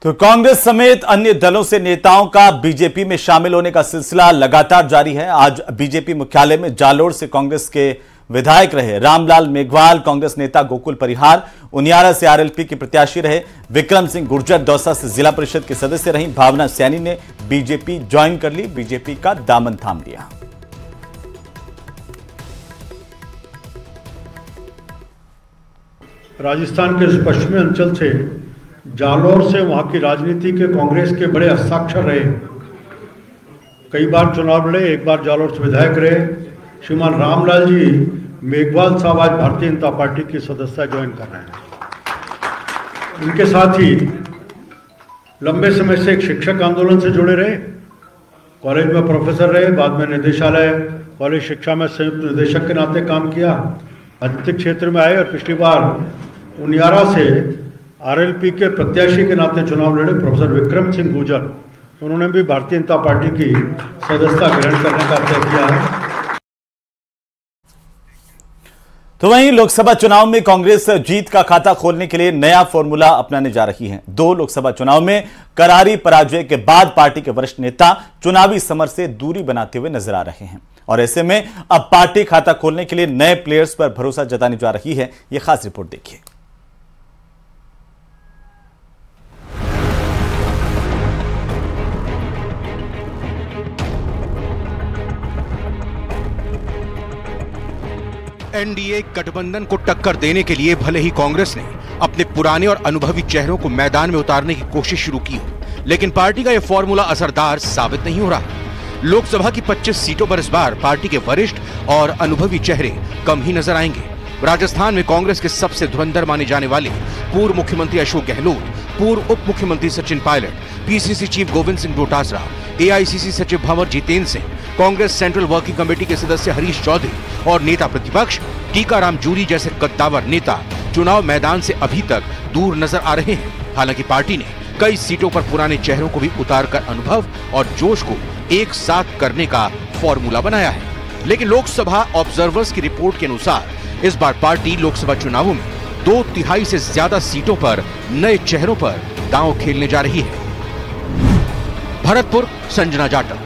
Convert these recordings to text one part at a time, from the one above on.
तो कांग्रेस समेत अन्य दलों से नेताओं का बीजेपी में शामिल होने का सिलसिला लगातार जारी है। आज बीजेपी मुख्यालय में जालोर से कांग्रेस के विधायक रहे रामलाल मेघवाल, कांग्रेस नेता गोकुल परिहार, उनियारा से आरएलपी के प्रत्याशी रहे विक्रम सिंह गुर्जर, दौसा से जिला परिषद के सदस्य रही भावना सैनी ने बीजेपी ज्वाइन कर ली, बीजेपी का दामन थाम लिया। राजस्थान के इस पश्चिमी अंचल से जालोर से वहाँ की राजनीति के कांग्रेस के बड़े हस्ताक्षर रहे, कई बार चुनाव लड़े, एक बार जालोर से विधायक रहे। श्रीमान रामलाल जी मेघवाल साहब आज भारतीय जनता पार्टी की सदस्यता ज्वाइन कर रहे हैं। उनके साथ ही लंबे समय से एक शिक्षक आंदोलन से जुड़े रहे, कॉलेज में प्रोफेसर रहे, बाद में निदेशालय कॉलेज शिक्षा में संयुक्त निदेशक के नाते काम किया, राजनीतिक क्षेत्र में आए और पिछली बार उनियारा से आरएलपी के प्रत्याशी के नाते चुनाव लड़े प्रोफेसर विक्रम सिंह गुर्जर, उन्होंने भी भारतीय जनता पार्टी की सदस्यता ग्रहण करने का तय किया है। तो वहीं लोकसभा चुनाव में कांग्रेस जीत का खाता खोलने के लिए नया फॉर्मूला अपनाने जा रही है। 2 लोकसभा चुनाव में करारी पराजय के बाद पार्टी के वरिष्ठ नेता चुनावी समर से दूरी बनाते हुए नजर आ रहे हैं और ऐसे में अब पार्टी खाता खोलने के लिए नए प्लेयर्स पर भरोसा जताने जा रही है। यह खास रिपोर्ट देखिए। एनडीए गठबंधन को टक्कर देने के लिए भले ही कांग्रेस ने अपने पुराने और अनुभवी चेहरों को मैदान में उतारने की कोशिश शुरू की हो, लेकिन पार्टी का यह फॉर्मूला असरदार साबित नहीं हो रहा। लोकसभा की 25 सीटों पर इस बार पार्टी के वरिष्ठ और अनुभवी चेहरे कम ही नजर आएंगे। राजस्थान में कांग्रेस के सबसे धुरंधर माने जाने वाले पूर्व मुख्यमंत्री अशोक गहलोत, पूर्व उप मुख्यमंत्री Sachin Pilot, PCC chief Govind Singh Dotasra, AICC सचिव Bhanwar Jitendra Singh, Congress central working committee के सदस्य हरीश चौधरी और नेता प्रतिपक्ष टीकाराम जूरी जैसे कद्दावर नेता चुनाव मैदान से अभी तक दूर नजर आ रहे हैं। हालांकि पार्टी ने कई सीटों पर पुराने चेहरों को भी उतारकर अनुभव और जोश को एक साथ करने का फॉर्मूला बनाया है। लेकिन लोकसभा ऑब्जर्वर्स की रिपोर्ट के अनुसार इस बार पार्टी लोकसभा चुनावों में 2/3 से ज्यादा सीटों पर नए चेहरों पर दांव खेलने जा रही है। भरतपुर संजना जाटव,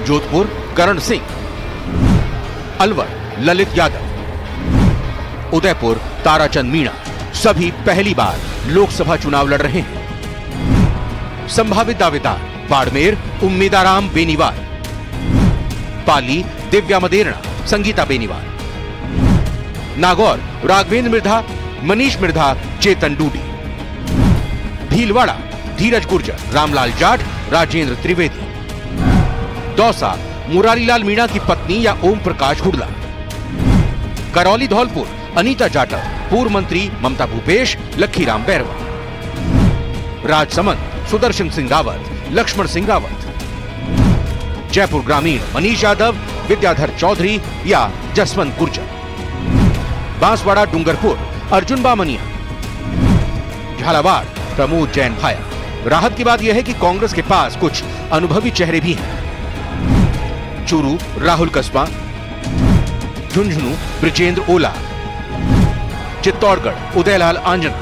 जोधपुर करण सिंह, अलवर ललित यादव, उदयपुर ताराचंद मीणा सभी पहली बार लोकसभा चुनाव लड़ रहे हैं। संभावित दावेदार बाड़मेर उम्मीदाराम बेनीवाल, पाली दिव्या मदेरणा, संगीता बेनीवाल, नागौर राघवेंद्र मिर्धा, मनीष मिर्धा, चेतन डूडी, भीलवाड़ा धीरज गुर्जर, रामलाल जाट, राजेंद्र त्रिवेदी, दौसा मुरारीलाल मीणा की पत्नी या ओम प्रकाश हुडला, करौली धौलपुर अनीता जाटव, पूर्व मंत्री ममता भूपेश, लखीराम बैरवा, राजसमंद सुदर्शन सिंह रावत, लक्ष्मण सिंह रावत, जयपुर ग्रामीण मनीष यादव, विद्याधर चौधरी या जसवंत गुर्जर, बांसवाड़ा डूंगरपुर अर्जुन बामनिया, झालावाड़ प्रमोद जैन भाया। राहत की बात यह है कि कांग्रेस के पास कुछ अनुभवी चेहरे भी हैं। चूरू राहुल कस्बा, झुंझुनू ब्रिजेंद्र ओला, चित्तौड़गढ़ उदयलाल आंजना,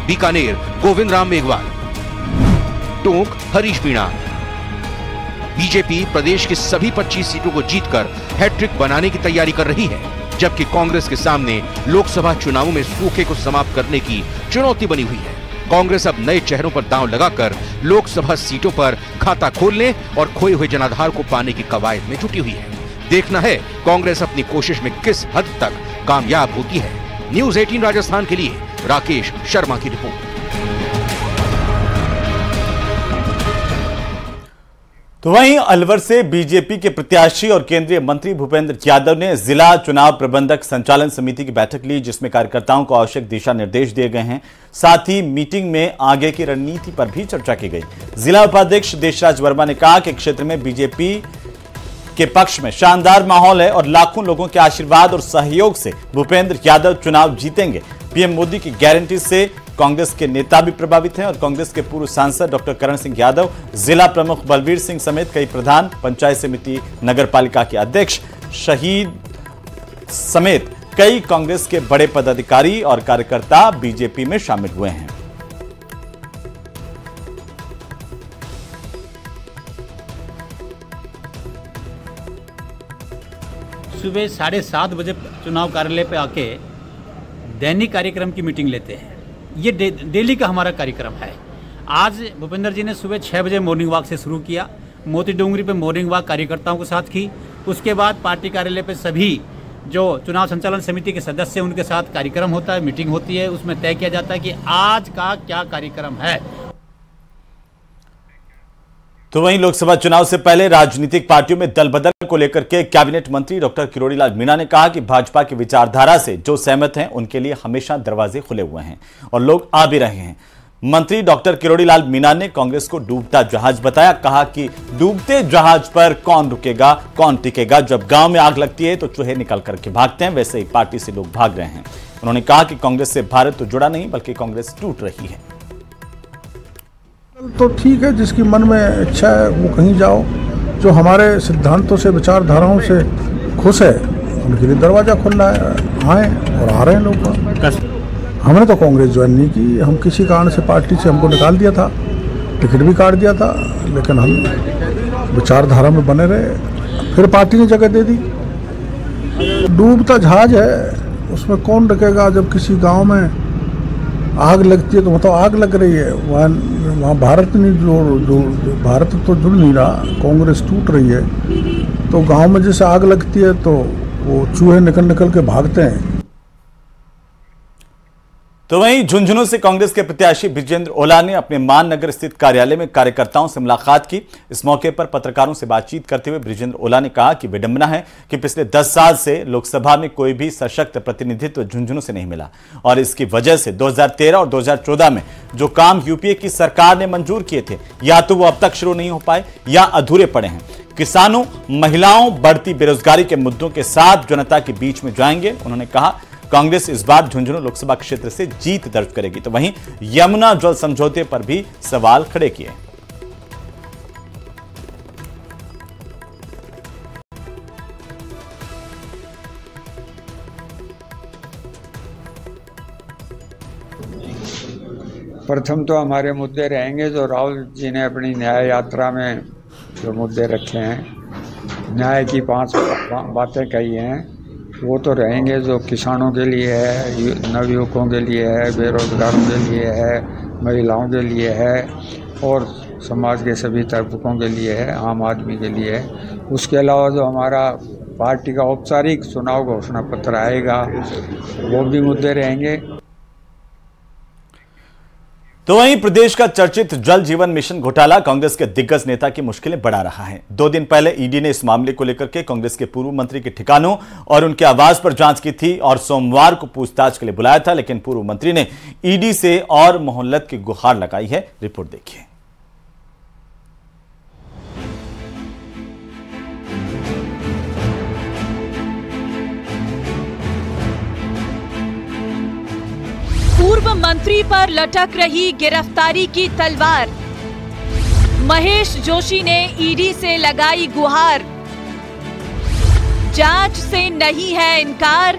बीकानेर गोविंद राम मेघवाल, टोंक हरीश मीणा। बीजेपी प्रदेश की सभी 25 सीटों को जीतकर हैट्रिक बनाने की तैयारी कर रही है, जबकि कांग्रेस के सामने लोकसभा चुनावों में सूखे को समाप्त करने की चुनौती बनी हुई है। कांग्रेस अब नए चेहरों पर दांव लगाकर लोकसभा सीटों पर खाता खोलने और खोए हुए जनाधार को पाने की कवायद में जुटी हुई है। देखना है कांग्रेस अपनी कोशिश में किस हद तक कामयाब होती है। न्यूज़ 18 राजस्थान के लिए राकेश शर्मा की रिपोर्ट। तो वहीं अलवर से बीजेपी के प्रत्याशी और केंद्रीय मंत्री भूपेंद्र यादव ने जिला चुनाव प्रबंधक संचालन समिति की बैठक ली, जिसमें कार्यकर्ताओं को आवश्यक दिशा निर्देश दिए गए हैं। साथ ही मीटिंग में आगे की रणनीति पर भी चर्चा की गई। जिला उपाध्यक्ष देशराज वर्मा ने कहा कि क्षेत्र में बीजेपी के पक्ष में शानदार माहौल है और लाखों लोगों के आशीर्वाद और सहयोग से भूपेंद्र यादव चुनाव जीतेंगे। पीएम मोदी की गारंटी से कांग्रेस के नेता भी प्रभावित हैं और कांग्रेस के पूर्व सांसद डॉक्टर करण सिंह यादव, जिला प्रमुख बलवीर सिंह समेत कई प्रधान, पंचायत समिति, नगर पालिका के अध्यक्ष, शहीद समेत कई कांग्रेस के बड़े पदाधिकारी और कार्यकर्ता बीजेपी में शामिल हुए हैं। सुबह 7:30 बजे चुनाव कार्यालय पे आके दैनिक कार्यक्रम की मीटिंग लेते हैं। ये डेली का हमारा कार्यक्रम है। आज भूपेंद्र जी ने सुबह 6 बजे मॉर्निंग वॉक से शुरू किया। मोती डोंगरी पे मॉर्निंग वॉक कार्यकर्ताओं के साथ की। उसके बाद पार्टी कार्यालय पे सभी जो चुनाव संचालन समिति के सदस्य हैं उनके साथ कार्यक्रम होता है, मीटिंग होती है। उसमें तय किया जाता है कि आज का क्या कार्यक्रम है। तो वहीं लोकसभा चुनाव से पहले राजनीतिक पार्टियों में दल बदल को लेकर के कैबिनेट मंत्री डॉक्टर किरोड़ी लाल मीणा ने कहा कि भाजपा की विचारधारा से जो सहमत हैं उनके लिए हमेशा दरवाजे खुले हुए हैं और लोग आ भी रहे हैं। मंत्री डॉक्टर किरोड़ी लाल मीणा ने कांग्रेस को डूबता जहाज बताया। कहा कि डूबते जहाज पर कौन रुकेगा, कौन टिकेगा। जब गांव में आग लगती है तो चूहे निकल करके भागते हैं, वैसे ही पार्टी से लोग भाग रहे हैं। उन्होंने कहा कि कांग्रेस से भारत तो जुड़ा नहीं बल्कि कांग्रेस टूट रही है। तो ठीक है, जिसकी मन में इच्छा है वो कहीं जाओ। जो हमारे सिद्धांतों से, विचारधाराओं से खुश है उनके लिए दरवाजा खुला है, आए और आ रहे हैं लोग। हमने तो कांग्रेस ज्वाइन नहीं की। हम किसी कारण से पार्टी से हमको निकाल दिया था, टिकट भी काट दिया था, लेकिन हम विचारधारा में बने रहे। फिर पार्टी ने जगह दे दी। डूबता जहाज है, उसमें कौन रुकेगा। जब किसी गांव में आग लगती है तो मतलब आग लग रही है, वहाँ भारत नहीं जो भारत तो जुड़ नहीं रहा, कांग्रेस टूट रही है। तो गांव में जैसे आग लगती है तो वो चूहे निकल के भागते हैं। तो वहीं झुंझुनू से कांग्रेस के प्रत्याशी विजेंद्र ओला ने अपने मान नगर स्थित कार्यालय में कार्यकर्ताओं से मुलाकात की। इस मौके पर पत्रकारों से बातचीत करते हुए विजेंद्र ओला ने कहा कि विडंबना है कि पिछले 10 साल से लोकसभा में कोई भी सशक्त प्रतिनिधित्व झुंझुनू से नहीं मिला और इसकी वजह से 2013 और 2014 में जो काम यूपीए की सरकार ने मंजूर किए थे या तो वो अब तक शुरू नहीं हो पाए या अधूरे पड़े हैं। किसानों, महिलाओं, बढ़ती बेरोजगारी के मुद्दों के साथ जनता के बीच में जाएंगे। उन्होंने कहा कांग्रेस इस बार झुंझुनू लोकसभा क्षेत्र से जीत दर्ज करेगी। तो वहीं यमुना जल समझौते पर भी सवाल खड़े किए। प्रथम तो हमारे मुद्दे रहेंगे जो राहुल जी ने अपनी न्याय यात्रा में जो मुद्दे रखे हैं, न्याय की 5 बातें कही हैं, वो तो रहेंगे। जो किसानों के लिए है, नवयुवकों के लिए है, बेरोजगारों के लिए है, महिलाओं के लिए है और समाज के सभी तबकों के लिए है, आम आदमी के लिए है। उसके अलावा जो हमारा पार्टी का औपचारिक चुनाव घोषणा पत्र आएगा वो भी मुद्दे रहेंगे। तो वहीं प्रदेश का चर्चित जल जीवन मिशन घोटाला कांग्रेस के दिग्गज नेता की मुश्किलें बढ़ा रहा है। 2 दिन पहले ईडी ने इस मामले को लेकर के कांग्रेस के पूर्व मंत्री के ठिकानों और उनके आवास पर जांच की थी और सोमवार को पूछताछ के लिए बुलाया था, लेकिन पूर्व मंत्री ने ईडी से और मोहल्लत की गुहार लगाई है। रिपोर्ट देखिए। पूर्व मंत्री पर लटक रही गिरफ्तारी की तलवार। महेश जोशी ने ईडी से लगाई गुहार। जांच से नहीं है इनकार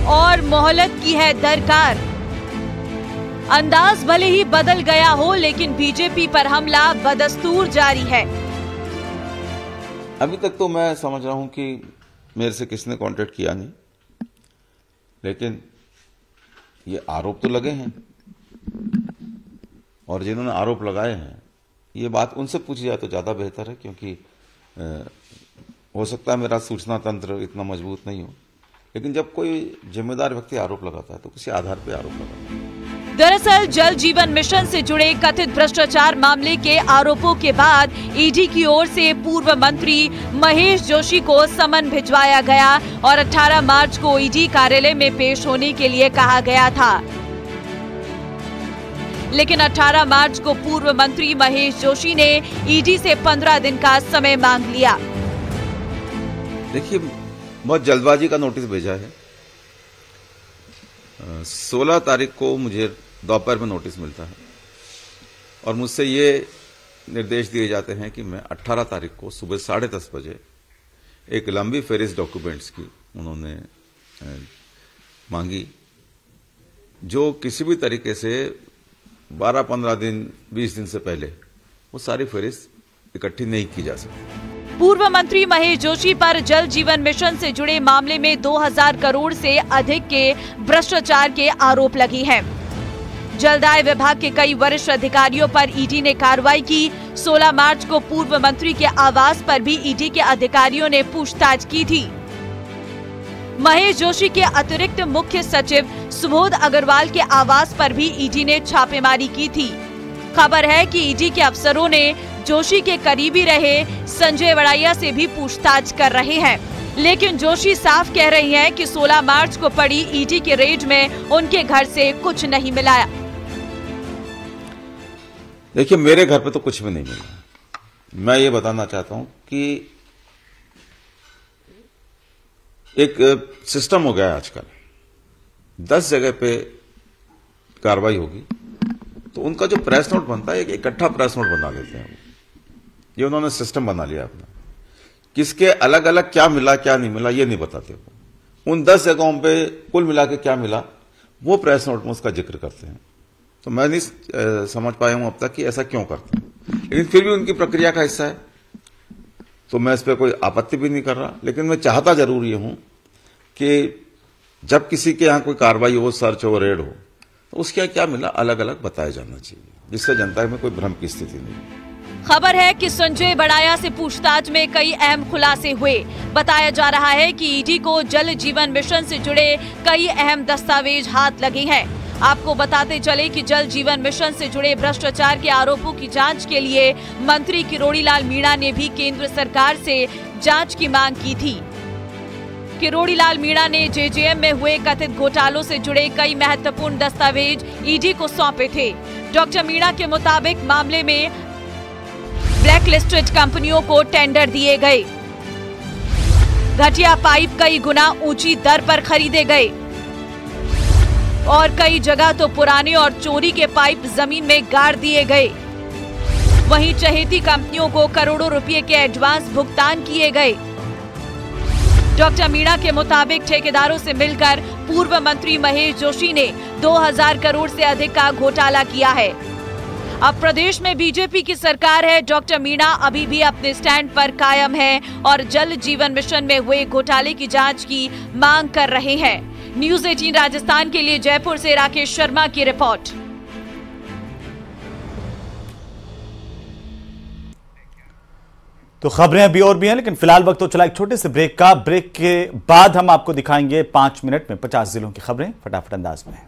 और मोहलत की है दरकार। अंदाज भले ही बदल गया हो लेकिन बीजेपी पर हमला बदस्तूर जारी है। अभी तक तो मैं समझ रहा हूं कि मेरे से किसने कांटेक्ट किया नहीं, लेकिन ये आरोप तो लगे हैं और जिन्होंने आरोप लगाए हैं ये बात उनसे पूछी जाए तो ज्यादा बेहतर है, क्योंकि हो सकता है मेरा सूचना तंत्र इतना मजबूत नहीं हो, लेकिन जब कोई जिम्मेदार व्यक्ति आरोप लगाता है तो किसी आधार पर आरोप लगाता है। दरअसल जल जीवन मिशन से जुड़े कथित भ्रष्टाचार मामले के आरोपों के बाद ईडी की ओर से पूर्व मंत्री महेश जोशी को समन भिजवाया गया और 18 मार्च को ईडी कार्यालय में पेश होने के लिए कहा गया था। लेकिन 18 मार्च को पूर्व मंत्री महेश जोशी ने ईडी से 15 दिन का समय मांग लिया। देखिए, बहुत जल्दबाजी का नोटिस भेजा है। 16 तारीख को मुझे दोपहर में नोटिस मिलता है और मुझसे ये निर्देश दिए जाते हैं कि मैं 18 तारीख को सुबह 10:30 बजे एक लंबी फेरिस डॉक्यूमेंट्स की उन्होंने मांगी, जो किसी भी तरीके से 12-15 दिन 20 दिन से पहले वो सारी फेरिस इकट्ठी नहीं की जा सकती। पूर्व मंत्री महेश जोशी पर जल जीवन मिशन से जुड़े मामले में 2000 करोड़ से अधिक के भ्रष्टाचार के आरोप लगे हैं। जलदाय विभाग के कई वरिष्ठ अधिकारियों पर ईडी ने कार्रवाई की। 16 मार्च को पूर्व मंत्री के आवास पर भी ईडी के अधिकारियों ने पूछताछ की थी। महेश जोशी के अतिरिक्त मुख्य सचिव सुबोध अग्रवाल के आवास पर भी ईडी ने छापेमारी की थी। खबर है कि ईडी के अफसरों ने जोशी के करीबी रहे संजय बड़ैया से भी पूछताछ कर रहे हैं, लेकिन जोशी साफ कह रही हैं कि 16 मार्च को पड़ी ईडी के रेड में उनके घर से कुछ नहीं मिला। देखिए, मेरे घर पे तो कुछ भी नहीं मिला। मैं ये बताना चाहता हूं कि एक सिस्टम हो गया है आजकल, 10 जगह पे कार्रवाई होगी तो उनका जो प्रेस नोट बनता है एक इकट्ठा प्रेस नोट बना लेते हैं। ये उन्होंने सिस्टम बना लिया अपना। किसके अलग अलग क्या मिला क्या नहीं मिला ये नहीं बताते। उन 10 जगहों पे कुल मिला के क्या मिला वो प्रेस नोट में उसका जिक्र करते हैं। तो मैं नहीं समझ पाया हूं अब तक कि ऐसा क्यों करते हैं, लेकिन फिर भी उनकी प्रक्रिया का हिस्सा है तो मैं इस पर कोई आपत्ति भी नहीं कर रहा। लेकिन मैं चाहता जरूर ये हूं कि जब किसी के यहां कोई कार्रवाई हो, सर्च हो, रेड हो, तो उसके क्या मिला अलग अलग बताया जाना चाहिए, जिससे जनता में कोई भ्रम की स्थिति नहीं। खबर है कि संजय बड़ैया से पूछताछ में कई अहम खुलासे हुए। बताया जा रहा है कि ईडी को जल जीवन मिशन से जुड़े कई अहम दस्तावेज हाथ लगे हैं। आपको बताते चले कि जल जीवन मिशन से जुड़े भ्रष्टाचार के आरोपों की जांच के लिए मंत्री किरोड़ी लाल मीणा ने भी केंद्र सरकार से जांच की मांग की थी। किरोड़ी लाल मीणा ने जेजेएम में हुए कथित घोटालों से जुड़े कई महत्वपूर्ण दस्तावेज ईडी को सौंपे थे। डॉक्टर मीणा के मुताबिक मामले में ब्लैकलिस्टेड कंपनियों को टेंडर दिए गए, घटिया पाइप कई गुना ऊंची दर पर खरीदे गए और कई जगह तो पुराने और चोरी के पाइप जमीन में गाड़ दिए गए। वहीं चहेती कंपनियों को करोड़ों रुपए के एडवांस भुगतान किए गए। डॉक्टर मीणा के मुताबिक ठेकेदारों से मिलकर पूर्व मंत्री महेश जोशी ने 2000 करोड़ से अधिक का घोटाला किया है। अब प्रदेश में बीजेपी की सरकार है। डॉक्टर मीणा अभी भी अपने स्टैंड पर कायम है और जल जीवन मिशन में हुए घोटाले की जांच की मांग कर रहे हैं। न्यूज़ 18 राजस्थान के लिए जयपुर से राकेश शर्मा की रिपोर्ट। तो खबरें अभी और भी हैं, लेकिन फिलहाल वक्त तो चला एक छोटे से ब्रेक का। ब्रेक के बाद हम आपको दिखाएंगे 5 मिनट में 50 जिलों की खबरें फटाफट अंदाज में।